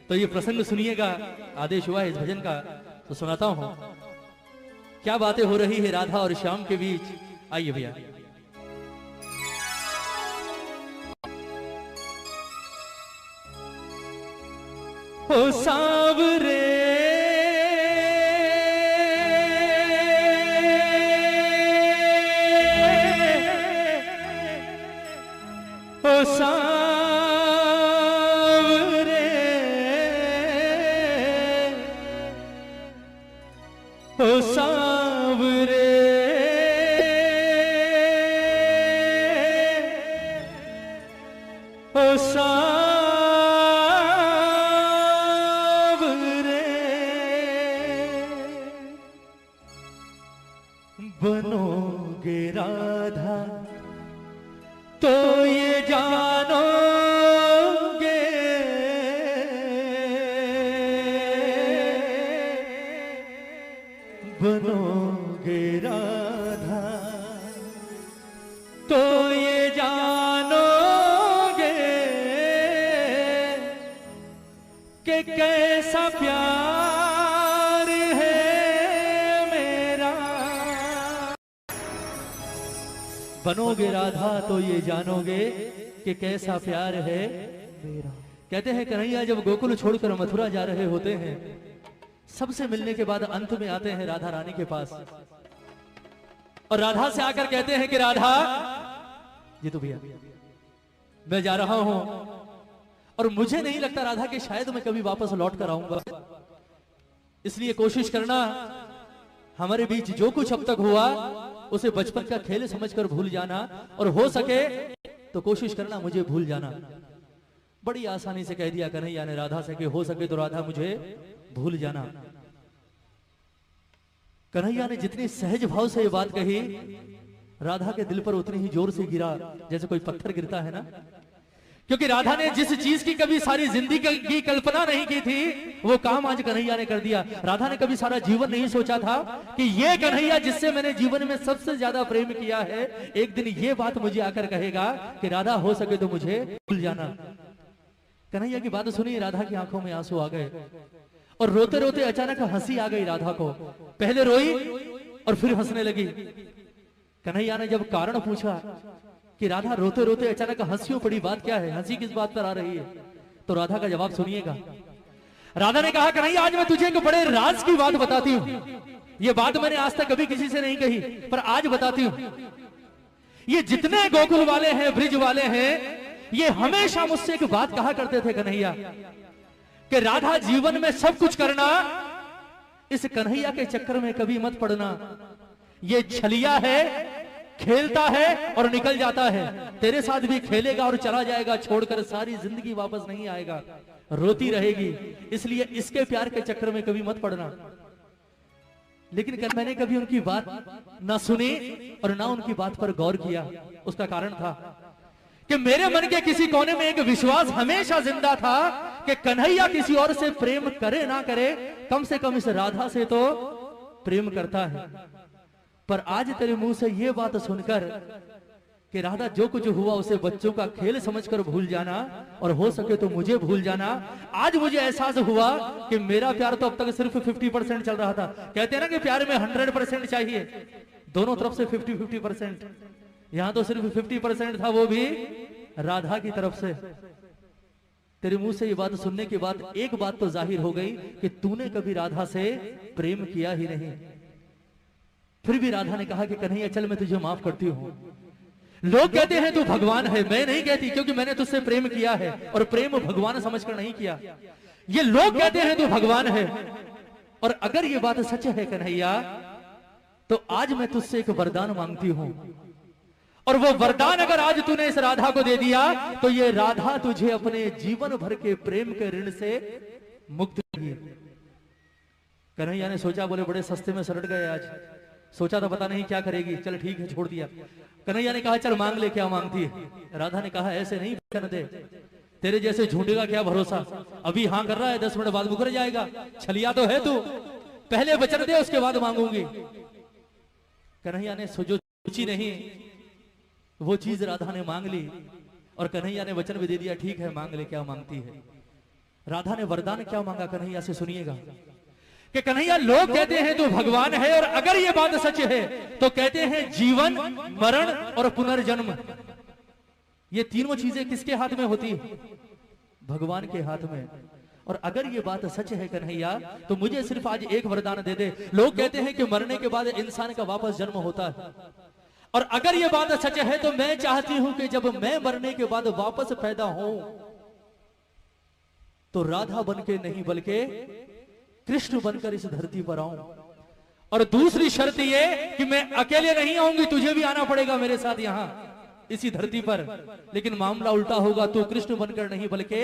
तो ये प्रसंग सुनिएगा, आदेश हुआ है इस भजन का तो सुनाता हूं। क्या बातें हो रही है राधा और श्याम के बीच, आइए भैया। ओ सांवरे ओ सांवरे ओ सांवरे ओ सांवरे बनोगे राधा तो ये जानोगे, बनोगे राधा तो ये जानोगे कि कैसा प्यार है मेरा। बनोगे राधा तो ये जानोगे कि कैसा प्यार है मेरा। कहते हैं कन्हैया जब गोकुल छोड़कर मथुरा जा रहे होते हैं, सबसे मिलने के बाद अंत में आते हैं राधा रानी के पास और राधा से आकर कहते हैं कि राधा जी तो भैया मैं जा रहा हूं और मुझे नहीं लगता राधा कि शायद मैं कभी वापस लौट कर आऊंगा, इसलिए कोशिश करना हमारे बीच जो कुछ अब तक हुआ उसे बचपन का खेल समझकर भूल जाना और हो सके तो कोशिश करना मुझे भूल जाना। बड़ी आसानी से कह दिया कन्हैया ने राधा से कि हो सके तो राधा मुझे भूल जाना। कन्हैया ने जितनी सहज भाव से ये बात कही, राधा के दिल पर उतनी ही जोर से गिरा जैसे कोई पत्थर गिरता है ना। क्योंकि राधा ने जिस चीज की कभी सारी जिंदगी की कल्पना नहीं की थी वो काम आज कन्हैया ने कर दिया। राधा ने कभी सारा जीवन नहीं सोचा था कि ये कन्हैया जिससे मैंने जीवन में सबसे ज्यादा प्रेम किया है, एक दिन ये बात मुझे आकर कहेगा कि राधा हो सके तो मुझे भूल जाना। कन्हैया की बात सुनी, राधा की आंखों में आंसू आ गए और रोते रोते अचानक हंसी आ गई राधा को। पहले रोई और फिर हंसने लगी। कन्हैया ने जब कारण पूछा कि राधा रोते रोते अचानक हंसियों पड़ी, बात क्या है, हंसी किस बात पर आ रही है, तो राधा का जवाब सुनिएगा। राधा ने कहा कन्हैया आज मैं तुझे एक बड़े राज की बात बताती हूं। ये बात मैंने आज तक कभी किसी से नहीं कही पर आज बताती हूं। ये जितने गोकुल वाले हैं, ब्रिज वाले हैं, ये हमेशा मुझसे एक बात कहा करते थे कन्हैया कि राधा जीवन में सब कुछ करना, इस कन्हैया के चक्कर में कभी मत पड़ना। ये छलिया है, खेलता है और निकल जाता है, तेरे साथ भी खेलेगा और चला जाएगा, छोड़कर सारी जिंदगी वापस नहीं आएगा, रोती रहेगी, इसलिए इसके प्यार के चक्कर में कभी मत पड़ना। लेकिन मैंने कभी उनकी बात ना सुनी और ना उनकी बात पर गौर किया। उसका कारण था कि मेरे मन के किसी कोने में एक विश्वास हमेशा जिंदा था कि कन्हैया किसी और से प्रेम करे ना करे, कम से कम इस राधा से तो प्रेम करता है। पर आज तेरे मुंह से ये बात सुनकर कि राधा जो कुछ हुआ उसे बच्चों का खेल समझकर भूल जाना और हो सके तो मुझे भूल जाना, आज मुझे एहसास हुआ कि मेरा प्यार तो अब तक सिर्फ 50% चल रहा था। कहते हैं ना कि प्यार में 100% चाहिए, दोनों तरफ से 50-50%, यहां तो सिर्फ 50% था, वो भी राधा की तरफ से। तेरे मुंह से ये बात सुनने के बाद एक बात तो जाहिर हो गई कि तूने कभी राधा से प्रेम किया ही नहीं। फिर भी राधा ने कहा कि कन्हैया चल मैं तुझे माफ करती हूं। लोग कहते हैं तू भगवान है, मैं नहीं कहती, क्योंकि मैंने तुझसे प्रेम किया है और प्रेम भगवान समझकर नहीं किया। ये लोग कहते हैं तू भगवान है, और अगर ये बात सच है कन्हैया तो आज मैं तुझसे एक वरदान मांगती हूं, और वो वरदान अगर आज तूने इस राधा को दे दिया तो ये राधा तुझे अपने जीवन भर के प्रेम के ऋण से मुक्त करेगी। कन्हैया ने सोचा, बोले बड़े सस्ते में सलट गए आज, सोचा था पता नहीं क्या करेगी, चल ठीक है छोड़ दिया। कन्हैया ने कहा चल मांग ले, क्या मांगती है। राधा ने कहा ऐसे नहीं बचन दे, तेरे जैसे झूठे का क्या भरोसा, अभी हाँ कर रहा है 10 मिनट बाद मुकर जाएगा, छलिया तो है तू, पहले वचन दे उसके बाद मांगूंगी। कन्हैया ने जो सोची नहीं वो चीज राधा ने मांग ली और कन्हैया ने वचन भी दे दिया, ठीक है मांग ले क्या मांगती है। राधा ने वरदान क्या मांगा कन्हैया से, सुनिएगा कि कन्हैया लोग कहते हैं तू भगवान है, और अगर ये बात सच है तो कहते हैं जीवन, मरण और पुनर्जन्म, ये तीनों चीजें किसके हाथ में होती है? भगवान के हाथ में। और अगर ये बात सच है कन्हैया तो मुझे सिर्फ आज एक वरदान दे दे। लोग कहते हैं कि मरने के बाद इंसान का वापस जन्म होता है, और अगर ये बात सच है तो मैं चाहती हूं कि जब मैं मरने के बाद वापस पैदा हूं तो राधा बनके नहीं बल्कि कृष्ण बनकर इस धरती पर आऊं। और दूसरी शर्त ये कि मैं अकेले नहीं आऊंगी, तुझे भी आना पड़ेगा मेरे साथ यहां इसी धरती पर। लेकिन मामला उल्टा होगा, तू कृष्ण बनकर नहीं बल्कि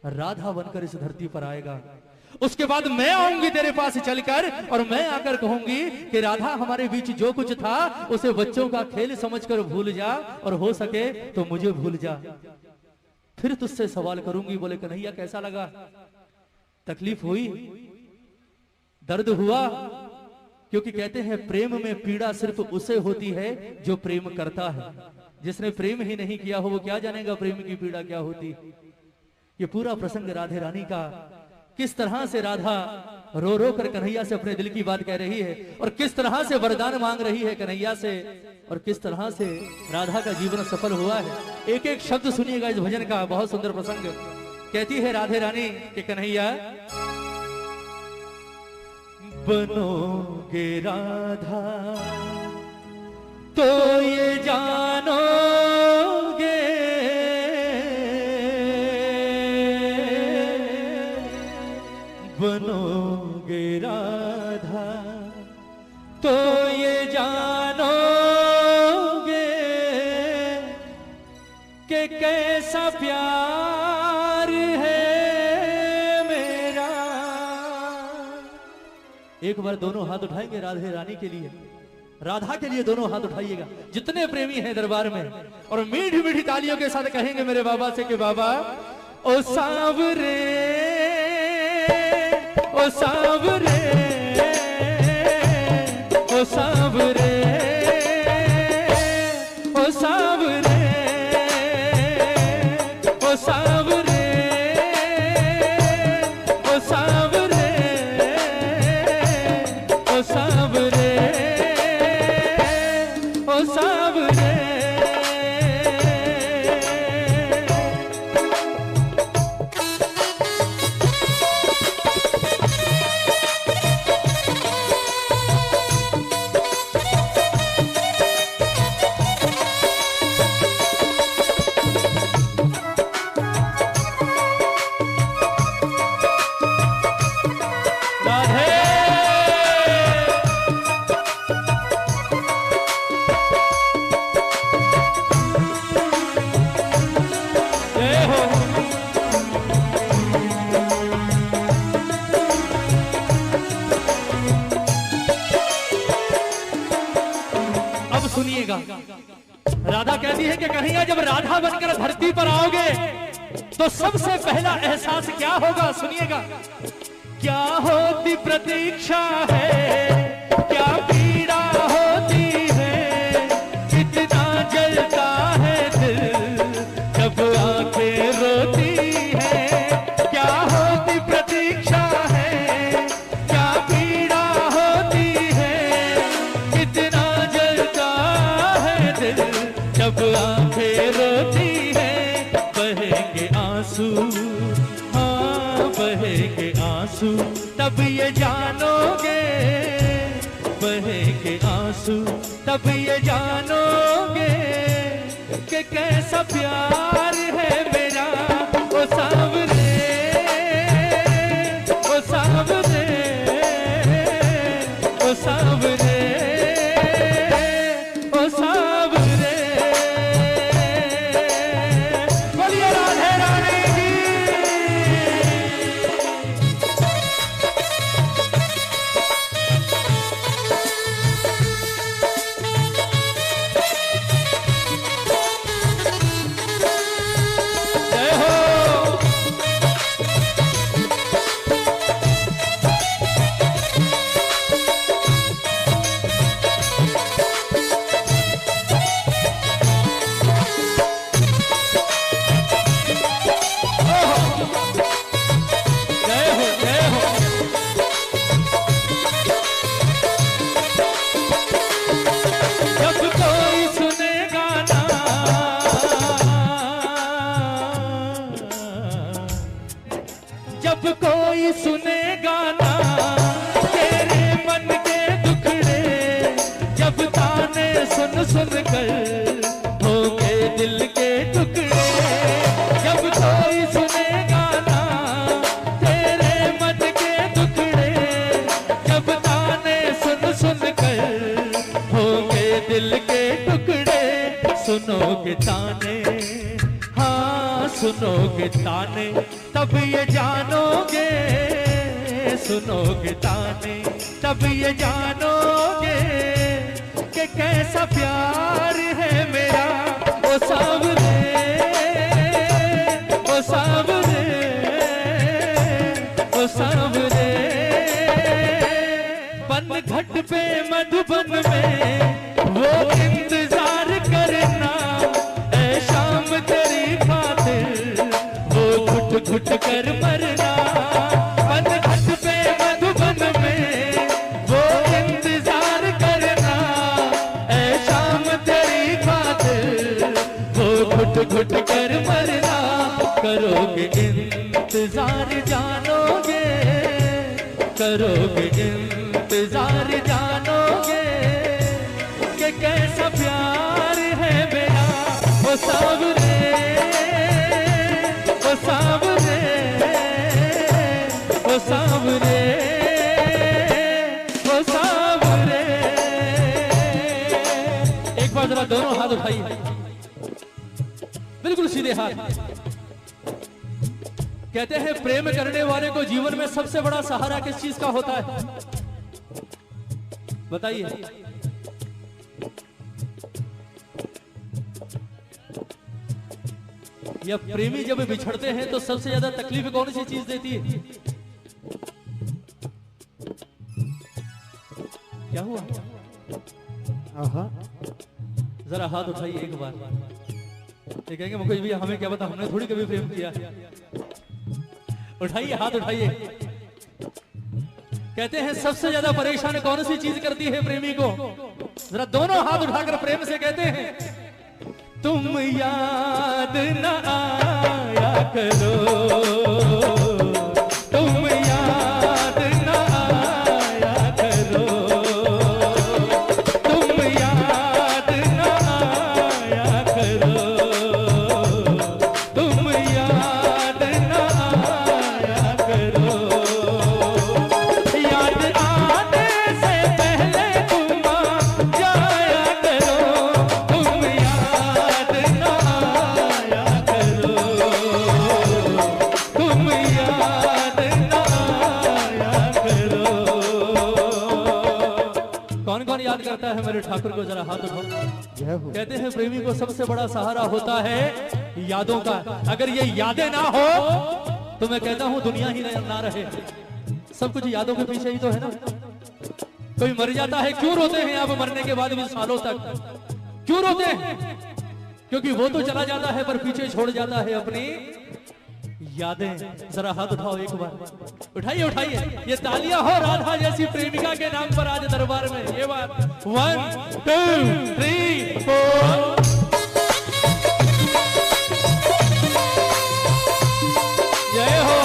राधा बनकर इस धरती पर आएगा। उसके बाद मैं आऊंगी तेरे पास चलकर, और मैं आकर कहूंगी कि राधा हमारे बीच जो कुछ था उसे बच्चों का खेल समझकर भूल जा, और हो सके तो मुझे भूल जा। फिर तुझसे सवाल करूंगी। बोले कन्हैया कैसा लगा? तकलीफ हुई, दर्द हुआ? क्योंकि कहते हैं प्रेम में पीड़ा सिर्फ उसे होती है जो प्रेम करता है। जिसने प्रेम ही नहीं किया हो वो क्या जानेगा प्रेम की पीड़ा क्या होती। ये पूरा प्रसंग राधे रानी का, किस तरह से राधा रो रो कर कन्हैया से अपने दिल की बात कह रही है, और किस तरह से वरदान मांग रही है कन्हैया से, और किस तरह से राधा का जीवन सफल हुआ है। एक एक शब्द सुनिएगा इस भजन का, बहुत सुंदर प्रसंग। कहती है राधे रानी कि कन्हैया बनोगे राधा तो ये जानोगे, बनोगे राधा तो ये जानोगे कि कैसा प्यार है मेरा। एक बार दोनों हाथ उठाएंगे राधे रानी के लिए, राधा के लिए दोनों हाथ उठाइएगा जितने प्रेमी हैं दरबार में, और मीठी मीठी तालियों के साथ कहेंगे मेरे बाबा से कि बाबा ओ सांवरे, ओ सांवरे, ओ सांवरे, ओ सांवरे, ओ सांवरे, ओ सांवरे, ओ सांवरे, ओ सांवरे। सुनिएगा, राधा कहती है कि कन्हैया जब राधा बनकर धरती पर आओगे तो सबसे पहला एहसास क्या होगा? सुनिएगा, क्या होती प्रतीक्षा है, क्या पीड़ा होती है, कितना जलता है दिल जब आंखें रोती है। क्या होती प्रतीक्षा है, क्या पीड़ा होती है, कितना जलता है दिल जब आंखें रोती है। बहेंगे आंसू, हाँ बहेंगे आंसू, तब ये जानोगे, बहेंगे आंसू तब ये जानोगे कि कैसा प्यार है मेरा। ओ सांवरे, ओ सांवरे, ओ सांवरे, ओ सांवरे। बोलिए राधे रानी की। जब कोई सुनेगा ना तेरे मन के दुखड़े, जब ताने सुन सुन कर होंगे दिल के टुकड़े, जब कोई सुनेगा ना तेरे मन के दुखड़े, जब ताने सुन सुन कर होंगे दिल के टुकड़े। सुनोगे ताने, हाँ सुनोगे ताने, तब ये जानोगे, सुनोगे ताने तब ये जानोगे कि कैसा प्यार है मेरा। ओ सावरे, ओ सावरे, ओ सावरे, पन घट पे मधुबन में वो इंतजार करना, ऐ शाम तेरी खातिर वो घुट घुट कर मरना। पन घट पे मधुबन में वो इंतजार करना, ऐ शाम तेरी खातिर वो घुट घुट कर मरना। करोगे इंतजार जानोगे, करोगे इंतजार जानोगे कि कैसा प्यार है मेरा। वो सावरे, वो सावरे, वो सावरे, वो सावरे। एक बार जरा दोनों हाथ उठाइए, बिल्कुल सीधे हाथ। कहते हैं प्रेम करने वाले को जीवन में सबसे बड़ा सहारा किस चीज का होता है, बताइए। या प्रेमी जब बिछड़ते हैं तो सबसे ज्यादा तकलीफ कौन सी चीज देती है? क्या हुआ? जरा हाथ उठाइए एक बार। ये कहेंगे मुकेश भैया हमें क्या पता, हमने थोड़ी कभी प्रेम किया। उठाइए हाथ उठाइए। कहते हैं सबसे ज्यादा परेशान कौन सी चीज करती है प्रेमी को? जरा दोनों हाथ उठाकर प्रेम से कहते हैं, तुम याद न आया करो, तुम याद न आया करो, तुम याद न आया करो, तुम याद न आया करो। याद आने से पहले तुम आ जाया करो, तुम याद न आया करो, तुम याद न आया करो। कौन कौन याद करता है मेरे ठाकुर को? जरा हाथ उठाओ। कहते हैं प्रेमी को सबसे बड़ा सहारा होता है यादों का। अगर ये यादें ना हो तो मैं कहता हूं दुनिया ही ना रहे। सब कुछ यादों के पीछे ही तो है ना। कोई मर जाता है, क्यों रोते हैं आप मरने के बाद भी सालों तक? क्यों रोते हैं? क्योंकि वो तो चला जाता है पर पीछे छोड़ जाता है अपनी यादें। जरा हाथ उठाओ एक बार, उठाइए उठाइए। ये तालियां हो राधा जैसी प्रेमिका के नाम पर आज दरबार में। ये बात 1 2 3 4। जय हो।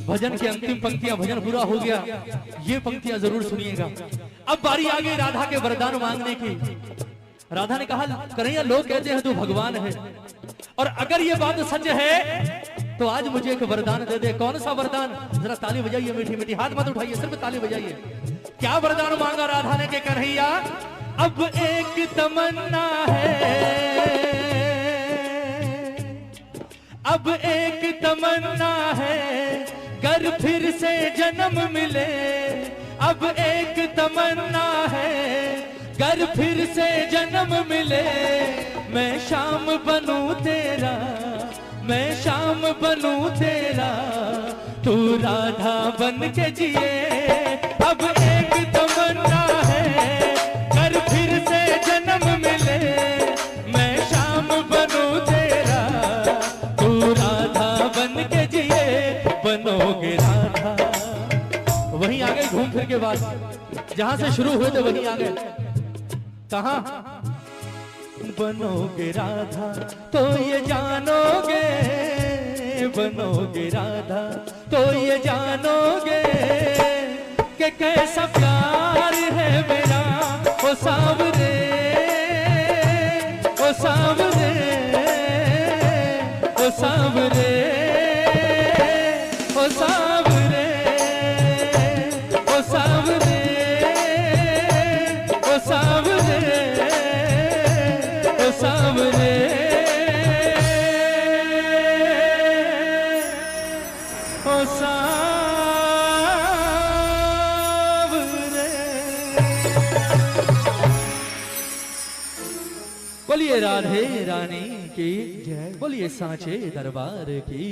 भजन की अंतिम पंक्तियां, भजन पूरा हो गया, ये पंक्तियां जरूर सुनिएगा। अब बारी आ गई राधा के वरदान मांगने की। राधा ने कहा कन्हैया लोग कहते हैं तू भगवान है, और अगर ये बात सच है तो आज मुझे एक वरदान दे दे। कौन सा वरदान? जरा ताली बजाइए मीठी मीठी, हाथ मत उठाइए, सिर्फ ताली बजाइए। क्या वरदान मांगा राधा ने? के कन्हैया अब एक तमन्ना है, अब एक तमन्ना है, कर फिर से जन्म मिले। अब एक तमन्ना है, कर फिर से जन्म मिले, मैं शाम बनूं तेरा, मैं शाम बनूं तेरा, तू राधा बन के जिए। अब एक तमन्ना है, कर फिर से जन्म मिले, मैं शाम बनूं तेरा, तू राधा बन के जिए। बनोगे राधा, वहीं आ गए घूम फिर के बाद, जहां से शुरू हुए थे वहीं आ गए। कहां? बनोगे राधा तो ये जानोगे, बनोगे राधा तो ये जानोगे कि कैसा प्यार है मेरा। ओ सांवरे, ओ सांवरे, ओ सांवरे, ओ सांवरे, ओ सांवरे, ओ सांवरे, ओ सांवरे, ओ सांवरे। बोलिए राधे रानी की जय, बोलिए सांचे दरबार की।